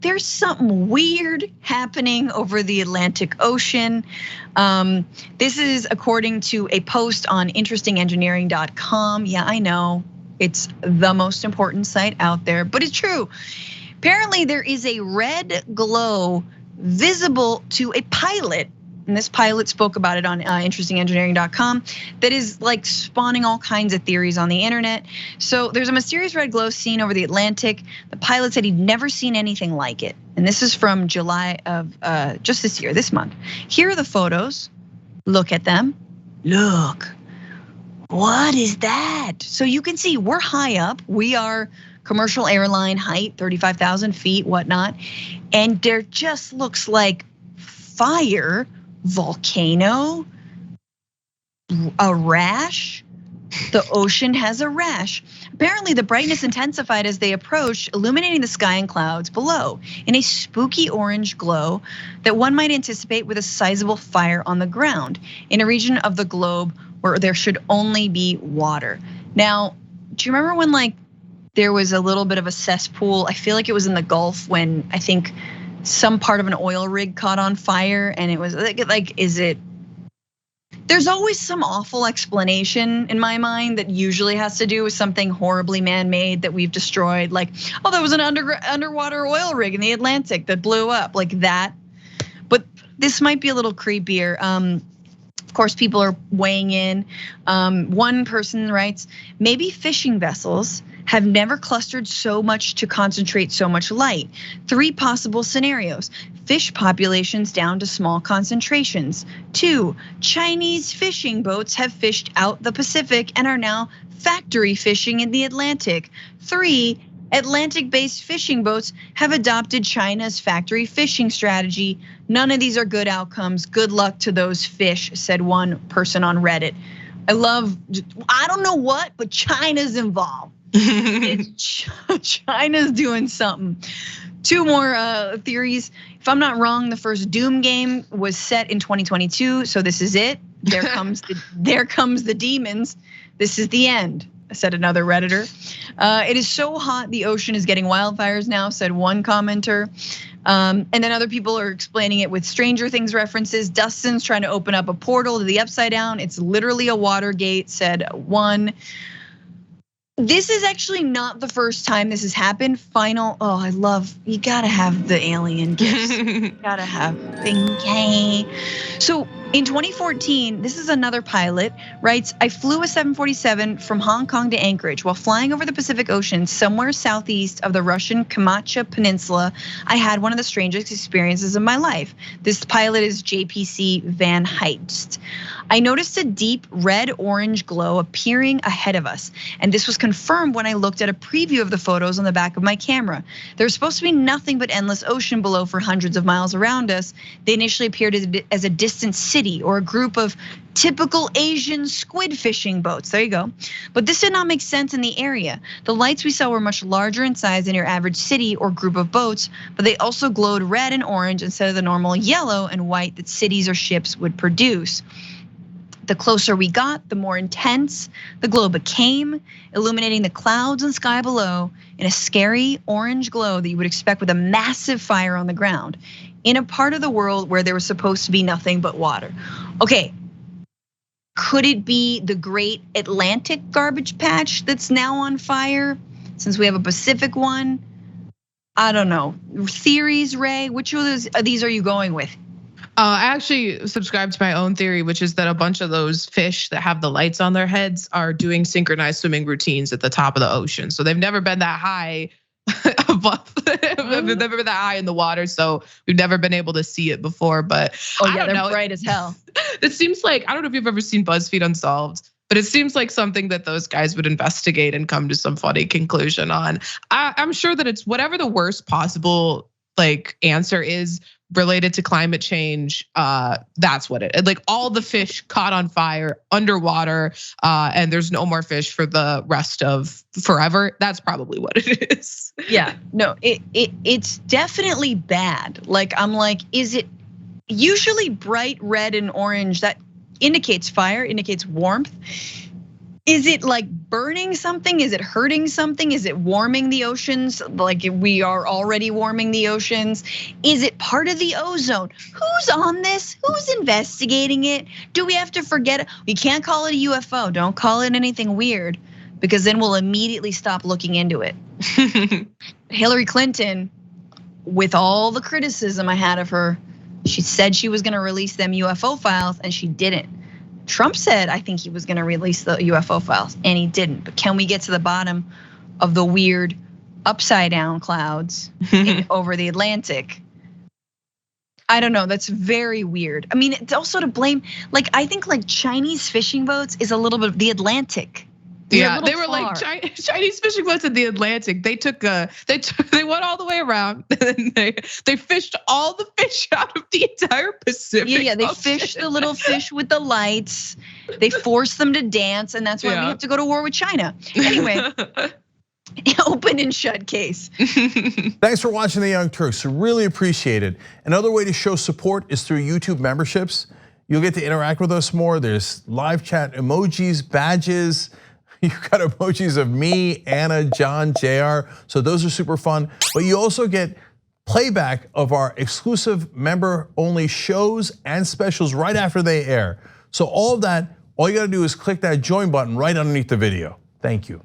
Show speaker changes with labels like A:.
A: there's something weird happening over the Atlantic Ocean. This is according to a post on interestingengineering.com. Yeah, I know it's the most important site out there, but it's true. Apparently there is a red glow visible to a pilot, and this pilot spoke about it on interestingengineering.com, that is like spawning all kinds of theories on the internet. So there's a mysterious red glow seen over the Atlantic. The pilot said he'd never seen anything like it. And this is from July of just this year, this month. Here are the photos. Look at them. Look, what is that? So you can see we're high up. We are commercial airline height, 35,000 feet, whatnot. And there just looks like fire, volcano, a rash. The ocean has a rash. Apparently the brightness intensified as they approached, illuminating the sky and clouds below in a spooky orange glow that one might anticipate with a sizable fire on the ground in a region of the globe where there should only be water. Now, do you remember when like there was a little bit of a cesspool? I feel like it was in the Gulf when I think some part of an oil rig caught on fire, and it was like, is it? There's always some awful explanation in my mind that usually has to do with something horribly man-made that we've destroyed. Like, oh, there was an underwater oil rig in the Atlantic that blew up, like that. But this might be a little creepier. Of course, people are weighing in. One person writes, maybe fishing vessels have never clustered so much to concentrate so much light. 3 possible scenarios: fish populations down to small concentrations. 2, Chinese fishing boats have fished out the Pacific and are now factory fishing in the Atlantic. 3, Atlantic-based fishing boats have adopted China's factory fishing strategy. None of these are good outcomes. Good luck to those fish, said one person on Reddit. I don't know what, but China's involved. China's doing something. 2 more theories. If I'm not wrong, the first Doom game was set in 2022, so this is it. There comes the demons. This is the end, said another Redditor. It is so hot, the ocean is getting wildfires now, said one commenter. And then other people are explaining it with Stranger Things references. Dustin's trying to open up a portal to the upside down. It's literally a Watergate, said one. This is actually not the first time this has happened. You gotta have the alien gifts. You gotta have Binky. So in 2014, this is another pilot, writes, I flew a 747 from Hong Kong to Anchorage. While flying over the Pacific Ocean, somewhere southeast of the Russian Kamacha Peninsula, I had one of the strangest experiences of my life. This pilot is JPC Van Heitst. I noticed a deep red-orange glow appearing ahead of us, and this was confirmed when I looked at a preview of the photos on the back of my camera. There was supposed to be nothing but endless ocean below for hundreds of miles around us. They initially appeared as a distant city or a group of typical Asian squid fishing boats. There you go. But this did not make sense in the area. The lights we saw were much larger in size than your average city or group of boats, but they also glowed red and orange instead of the normal yellow and white that cities or ships would produce. The closer we got, the more intense the glow became, illuminating the clouds and sky below in a scary orange glow that you would expect with a massive fire on the ground in a part of the world where there was supposed to be nothing but water. Okay, could it be the great Atlantic garbage patch that's now on fire since we have a Pacific one? I don't know. Theories, Ray, which of these are you going with?
B: I actually subscribe to my own theory, which is that a bunch of those fish that have the lights on their heads are doing synchronized swimming routines at the top of the ocean. So they've never been that high above, they've never been that high in the water. So we've never been able to see it before, but
A: they're bright as hell.
B: It seems like, I don't know if you've ever seen BuzzFeed Unsolved, but it seems like something that those guys would investigate and come to some funny conclusion on. I'm sure that it's whatever the worst possible like answer is related to climate change. That's what it, like all the fish caught on fire underwater, and there's no more fish for the rest of forever. That's probably what it is.
A: Yeah, no, it's definitely bad. Like I'm like, is it usually bright red and orange? That indicates fire, indicates warmth. Is it like burning something? Is it hurting something? Is it warming the oceans? Like we are already warming the oceans? Is it part of the ozone? Who's on this? Who's investigating it? Do we have to forget it? We can't call it a UFO. Don't call it anything weird, because then we'll immediately stop looking into it. Hillary Clinton, with all the criticism I had of her, she said she was gonna release them UFO files and she didn't. Trump said, I think he was gonna release the UFO files and he didn't. But can we get to the bottom of the weird upside down clouds over the Atlantic? I don't know, that's very weird. I mean, it's also to blame, like I think like Chinese fishing boats is a little bit of the Atlantic.
B: Yeah, they were like Chinese fishing boats in the Atlantic. They went all the way around and they fished all the fish out of the entire Pacific.
A: Yeah, they fished the little fish with the lights. They forced them to dance, and that's why we have to go to war with China. Anyway, open and shut case.
C: Thanks for watching the Young Turks. Really appreciate it. Another way to show support is through YouTube memberships. You'll get to interact with us more. There's live chat emojis, badges. You've got emojis of me, Anna, John, JR. So those are super fun. But you also get playback of our exclusive member-only shows and specials right after they air. So all of that, all you gotta do is click that join button right underneath the video. Thank you.